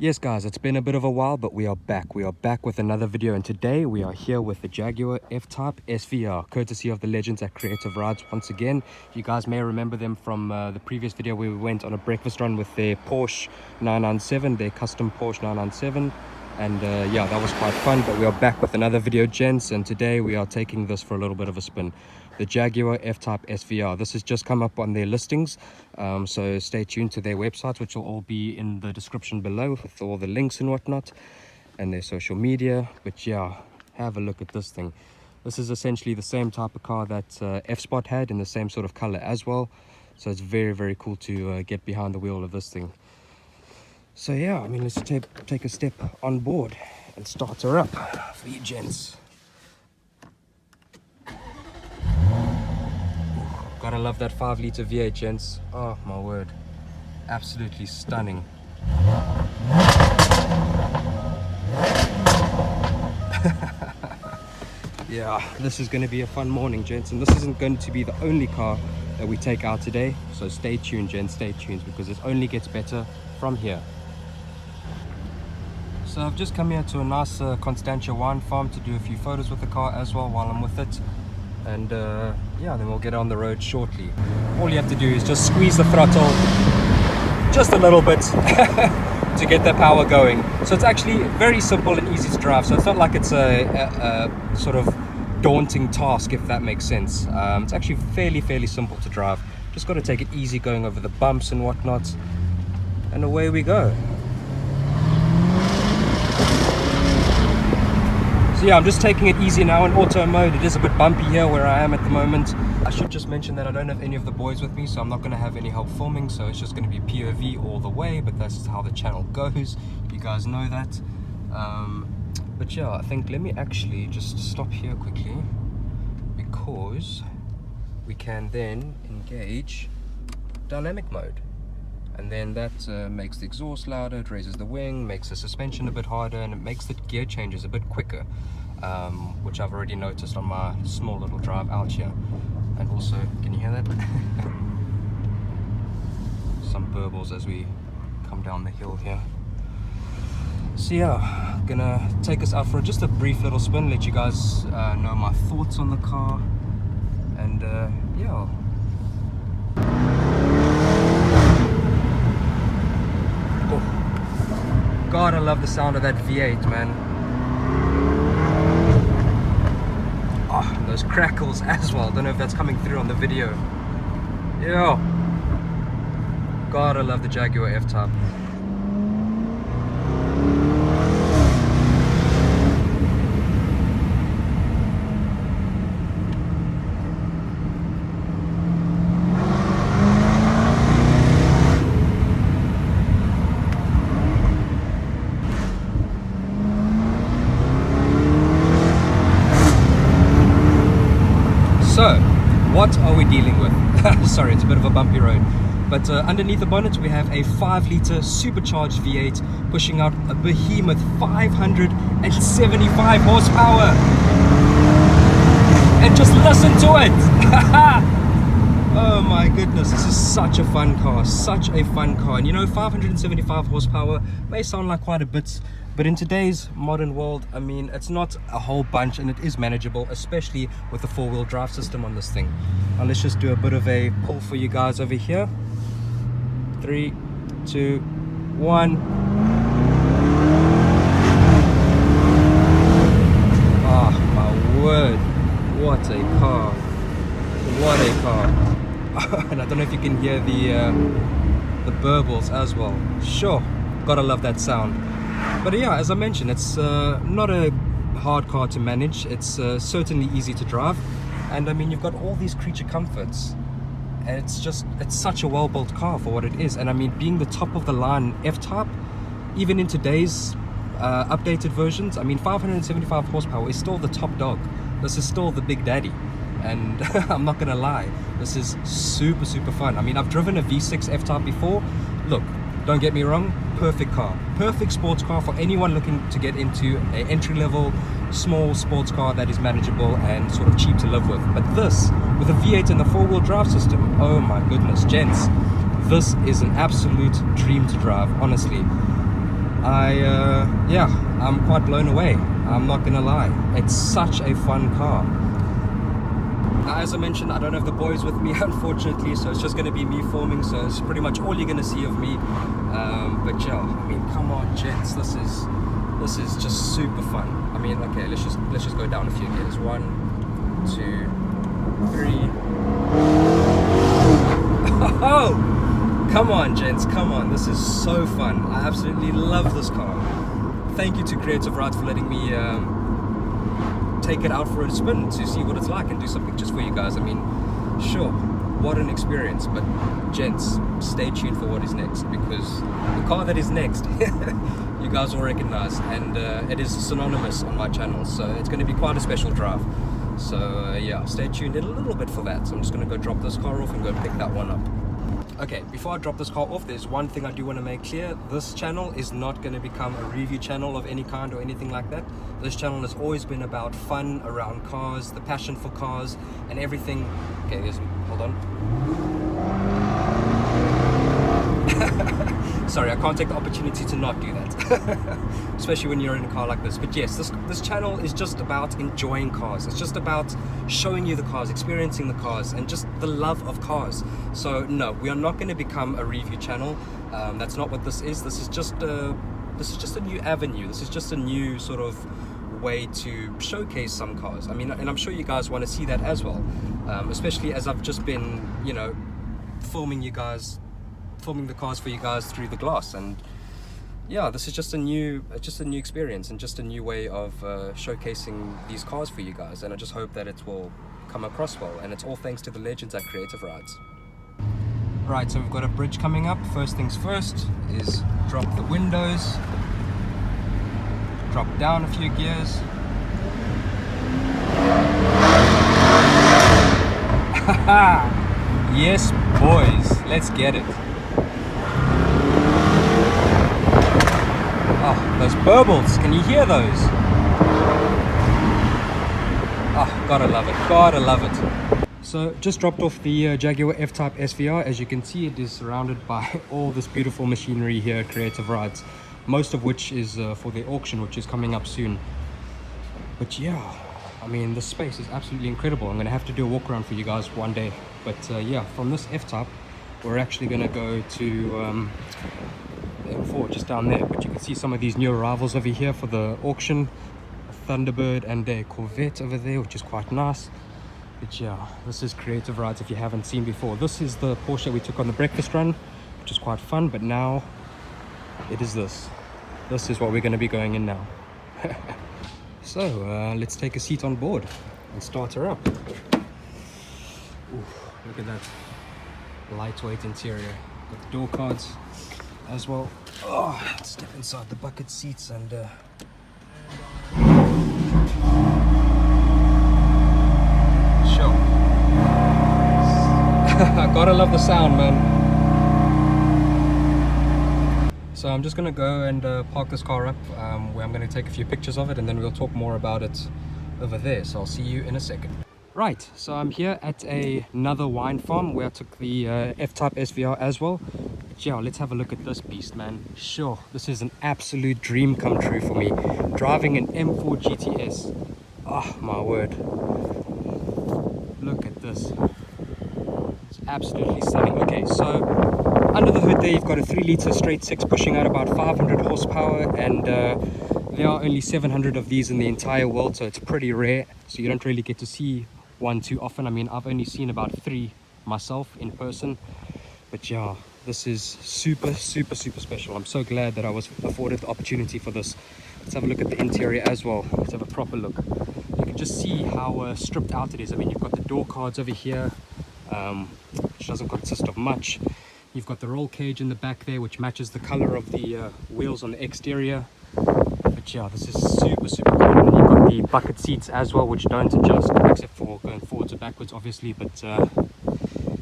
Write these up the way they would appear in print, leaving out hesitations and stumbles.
Yes guys, it's been a bit of a while, but we are back. We are back with another video, and today we are here with the Jaguar F-Type SVR, courtesy of the legends at Creative Rides once again. You guys may remember them from the previous video where we went on a breakfast run with their Porsche 997, their custom Porsche 997. And yeah, that was quite fun, but we are back with another video, gents, and today we are taking this for a little bit of a spin. The Jaguar F-Type SVR. This has just come up on their listings, so stay tuned to their websites, which will all be in the description below with all the links and whatnot, and their social media. But yeah, have a look at this thing. This is essentially the same type of car that F-Spot had, in the same sort of color as well. So it's very, very cool to get behind the wheel of this thing. So yeah, I mean, let's take a step on board and start her up for you gents. Gotta love that 5-liter V8, gents. Oh my word, absolutely stunning. Yeah, this is going to be a fun morning, gents, and this isn't going to be the only car that we take out today, so stay tuned, gents, stay tuned, because it only gets better from here. So I've just come here to a nice Constantia wine farm to do a few photos with the car as well while I'm with it. And yeah, then we'll get on the road shortly. All you have to do is just squeeze the throttle just a little bit to get the power going. So it's actually very simple and easy to drive. So it's not like it's a sort of daunting task, if that makes sense. It's actually fairly simple to drive. Just got to take it easy going over the bumps and whatnot. And away we go. So yeah, I'm just taking it easy now in auto mode. It is a bit bumpy here where I am at the moment. I should just mention that I don't have any of the boys with me, so I'm not going to have any help filming, so it's just going to be POV all the way, but that's how the channel goes. You guys know that. But yeah, I think let me actually just stop here quickly, because we can then engage dynamic mode. And then that makes the exhaust louder, it raises the wing, makes the suspension a bit harder, and it makes the gear changes a bit quicker, which I've already noticed on my small little drive out here. And also, can you hear that? Some burbles as we come down the hill here. So yeah, gonna take us out for just a brief little spin, let you guys know my thoughts on the car, and yeah. God, I love the sound of that V8, man. Oh, and those crackles as well. Don't know if that's coming through on the video. Yeah. God, I love the Jaguar F-Type. So, what are we dealing with? Sorry, it's a bit of a bumpy road. But underneath the bonnet we have a 5-liter supercharged V8 pushing out a behemoth 575 horsepower. And just listen to it! Oh my goodness, this is such a fun car, such a fun car. And you know, 575 horsepower may sound like quite a bit, but in today's modern world, I mean, it's not a whole bunch, and it is manageable, especially with the 4-wheel drive system on this thing. Now let's just do a bit of a pull for you guys over here. 3, 2, 1. Ah, my word, what a car. What a car. And I don't know if you can hear the burbles as well. Sure, gotta love that sound. But yeah, as I mentioned, it's not a hard car to manage. It's certainly easy to drive, and I mean, you've got all these creature comforts, and it's such a well-built car for what it is. And I mean, being the top of the line F-Type, even in today's updated versions, I mean, 575 horsepower is still the top dog. This is still the big daddy. And I'm not gonna lie, this is super fun. I mean, I've driven a V6 F-Type before. Look, don't get me wrong, perfect car, perfect sports car for anyone looking to get into an entry-level small sports car that is manageable and sort of cheap to live with. But this, with a V8 and the 4-wheel drive system, oh my goodness, gents, this is an absolute dream to drive, honestly. Yeah, I'm quite blown away. I'm not gonna lie. It's such a fun car. Now, as I mentioned, I don't have the boys with me, unfortunately, so it's just gonna be me filming. So it's pretty much all you're gonna see of me. But yeah, I mean, come on, gents, this is just super fun. I mean, okay, let's just go down a few gears. 1, 2, 3. Oh, come on, gents, come on. This is so fun. I absolutely love this car. Thank you to Creative Rides for letting me take it out for a spin to see what it's like and do something just for you guys. I mean, sure, what an experience. But gents, stay tuned for what is next, because the car that is next, you guys will recognize, and it is synonymous on my channel, so it's going to be quite a special drive. So yeah, stay tuned in a little bit for that. So I'm just going to go drop this car off and go pick that one up. Okay, before I drop this car off, there's one thing I do want to make clear. This channel is not going to become a review channel of any kind or anything like that. This channel has always been about fun around cars, the passion for cars, and everything. Okay, hold on. Sorry, I can't take the opportunity to not do that, especially when you're in a car like this. But yes, this channel is just about enjoying cars. It's just about showing you the cars, experiencing the cars, and just the love of cars. So no, we are not going to become a review channel. That's not what this is. This is just a new avenue. This is just a new sort of way to showcase some cars. I mean, and I'm sure you guys want to see that as well, especially as I've just been, you know, filming the cars for you guys through the glass. And yeah, this is just a new experience and just a new way of showcasing these cars for you guys, and I just hope that it will come across well, and it's all thanks to the legends at Creative Rides. Right, so we've got a bridge coming up. First things first is drop the windows, drop down a few gears. Yes, boys, let's get it. Oh, those burbles, can you hear those? Oh, gotta love it, gotta love it. So just dropped off the Jaguar F-Type SVR. As you can see, it is surrounded by all this beautiful machinery here at Creative Rides, most of which is for the auction, which is coming up soon. But yeah, I mean, the space is absolutely incredible. I'm gonna have to do a walk around for you guys one day. But yeah, from this F-Type, we're actually gonna go to the M4 just down there. But you can see some of these new arrivals over here for the auction. A Thunderbird and a Corvette over there, which is quite nice. But yeah, this is Creative Rides if you haven't seen before. This is the Porsche we took on the breakfast run, which is quite fun. But now it is this. This is what we're going to be going in now. So let's take a seat on board and start her up. Ooh, look at that lightweight interior. Got the door cards as well. Oh, let's step inside the bucket seats and sure. Gotta love the sound, man. So I'm just gonna go and park this car up where I'm gonna take a few pictures of it, and then we'll talk more about it over there. So I'll see you in a second. Right, so I'm here at another wine farm where I took the F-Type SVR as well. But yeah, let's have a look at this beast, man. Sure, this is an absolute dream come true for me. Driving an M4 GTS. Oh my word. Look at this. It's absolutely stunning. Okay, so under the hood there you've got a 3-litre straight 6 pushing out about 500 horsepower, and there are only 700 of these in the entire world, so it's pretty rare. So you don't really get to see one too often. I mean, I've only seen about 3 myself in person. But yeah, this is super special. I'm so glad that I was afforded the opportunity for this. Let's have a look at the interior as well. Let's have a proper look. You can just see how stripped out it is. I mean, you've got the door cards over here, which doesn't consist of much. You've got the roll cage in the back there, which matches the color of the wheels on the exterior. But yeah, this is super cool. And you've got the bucket seats as well, which don't adjust except for going forwards or backwards, obviously. But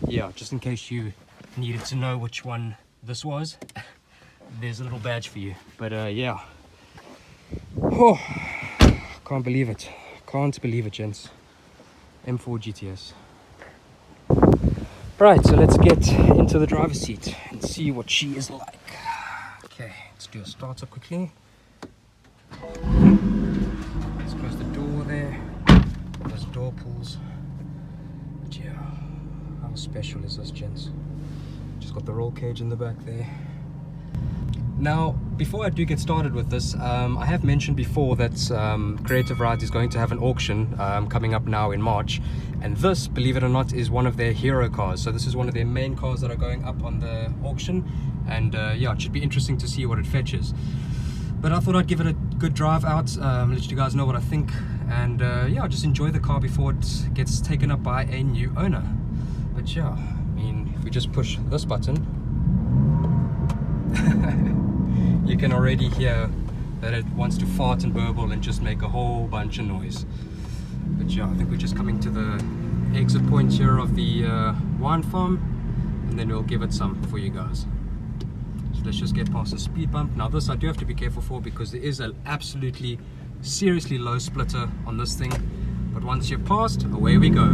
yeah, just in case you needed to know which one this was, there's a little badge for you. But yeah, oh, can't believe it, gents. M4 GTS. Right, so let's get into the driver's seat and see what she is like. Okay, let's do a starter quickly. Let's close the door there. Those door pulls. But yeah, how special is this, gents? Just got the roll cage in the back there. Now, before I do get started with this, I have mentioned before that Creative Rides is going to have an auction coming up now in March, and this, believe it or not, is one of their hero cars. So this is one of their main cars that are going up on the auction, and yeah, it should be interesting to see what it fetches. But I thought I'd give it a good drive out, let you guys know what I think, and yeah, just enjoy the car before it gets taken up by a new owner. But yeah, I mean, if we just push this button, you can already hear that it wants to fart and burble and just make a whole bunch of noise. But yeah, I think we're just coming to the exit point here of the wine farm, and then we'll give it some for you guys. So let's just get past the speed bump. Now this I do have to be careful for because there is an absolutely seriously low splitter on this thing, but once you're past, away we go.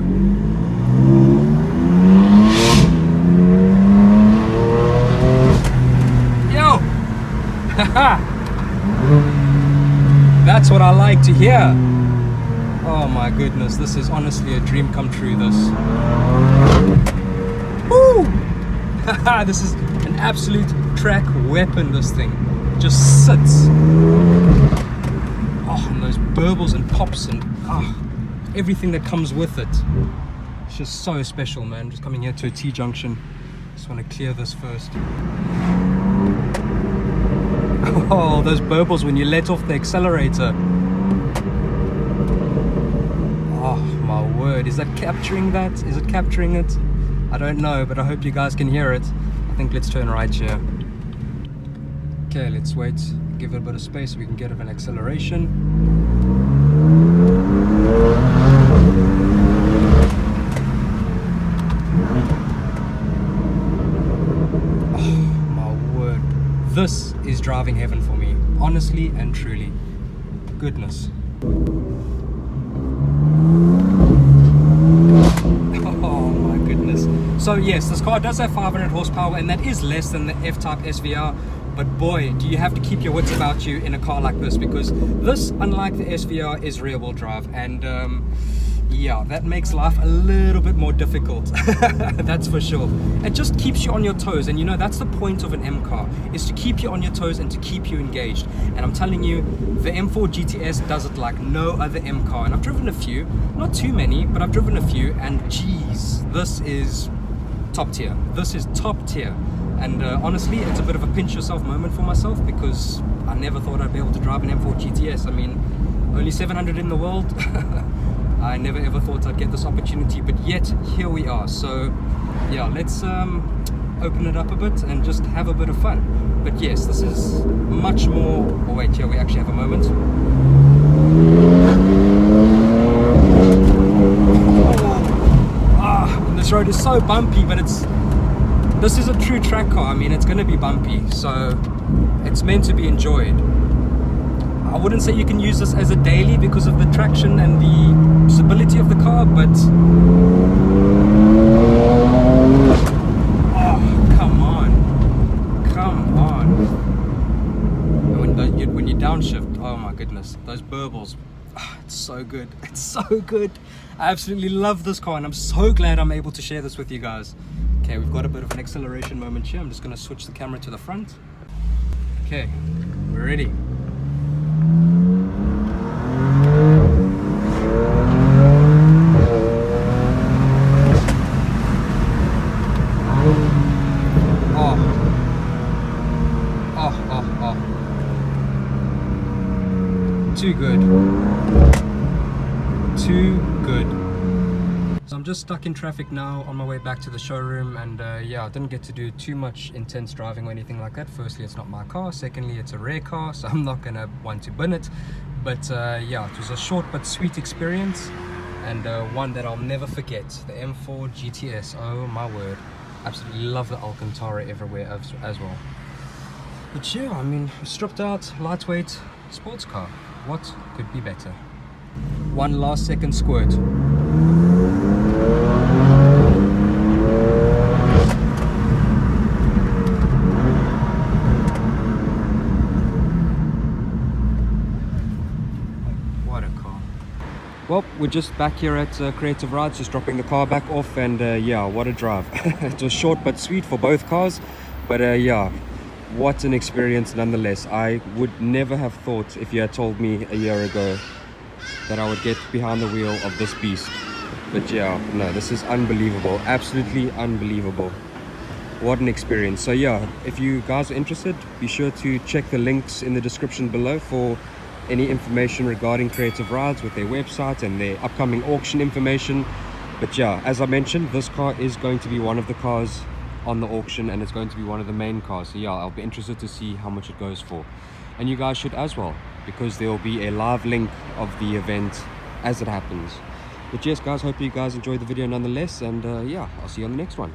That's what I like to hear. Oh my goodness, this is honestly a dream come true, this. Woo! This is an absolute track weapon, this thing. It just sits. Oh, and those burbles and pops and everything that comes with it. It's just so special, man. Just coming here to a T-junction. Just want to clear this first. Oh, those burbles when you let off the accelerator. Oh my word, is that capturing that? Is it capturing it? I don't know, but I hope you guys can hear it. I think let's turn right here. Okay, let's wait, give it a bit of space so we can get an acceleration. This is driving heaven for me, honestly and truly. Goodness. Oh my goodness. So yes, this car does have 500 horsepower, and that is less than the F-Type SVR. But boy, do you have to keep your wits about you in a car like this, because this, unlike the SVR, is rear-wheel drive, and yeah, that makes life a little bit more difficult. That's for sure. It just keeps you on your toes, and you know, that's the point of an M car, is to keep you on your toes and to keep you engaged. And I'm telling you, the M4 GTS does it like no other M car. And I've driven a few, not too many, but I've driven a few, and geez, this is top tier. This is top tier. And honestly, it's a bit of a pinch yourself moment for myself, because I never thought I'd be able to drive an M4 GTS. I mean, only 700 in the world. I never ever thought I'd get this opportunity, but yet here we are. So yeah, let's open it up a bit and just have a bit of fun. But yes, this is much more. Oh wait, here we actually have a moment. This road is so bumpy, but this is a true track car. I mean, it's going to be bumpy, so it's meant to be enjoyed. I wouldn't say you can use this as a daily because of the traction and the stability of the car, but oh, come on. When you downshift, oh my goodness, those burbles, it's so good. It's so good. I absolutely love this car, and I'm so glad I'm able to share this with you guys. Okay, we've got a bit of an acceleration moment here. I'm just going to switch the camera to the front. Okay, we're ready. Too good. Too good. So I'm just stuck in traffic now on my way back to the showroom, and yeah, I didn't get to do too much intense driving or anything like that. Firstly, it's not my car. Secondly, it's a rare car, so I'm not gonna want to bin it. But yeah, it was a short but sweet experience, and one that I'll never forget. The M4 GTS, oh my word. Absolutely love the Alcantara everywhere as well. But yeah, I mean, stripped out, lightweight sports car. What could be better? One last second squirt. Well, we're just back here at Creative Rides, just dropping the car back off, and yeah, what a drive. It was short but sweet for both cars, but yeah, what an experience nonetheless. I would never have thought, if you had told me a year ago, that I would get behind the wheel of this beast. But yeah, no, this is unbelievable, absolutely unbelievable. What an experience. So yeah, if you guys are interested, be sure to check the links in the description below for any information regarding Creative Rides with their website and their upcoming auction information. But yeah, as I mentioned, this car is going to be one of the cars on the auction, and it's going to be one of the main cars. So yeah, I'll be interested to see how much it goes for, and you guys should as well, because there will be a live link of the event as it happens. But yes guys, hope you guys enjoyed the video nonetheless, and yeah, I'll see you on the next one.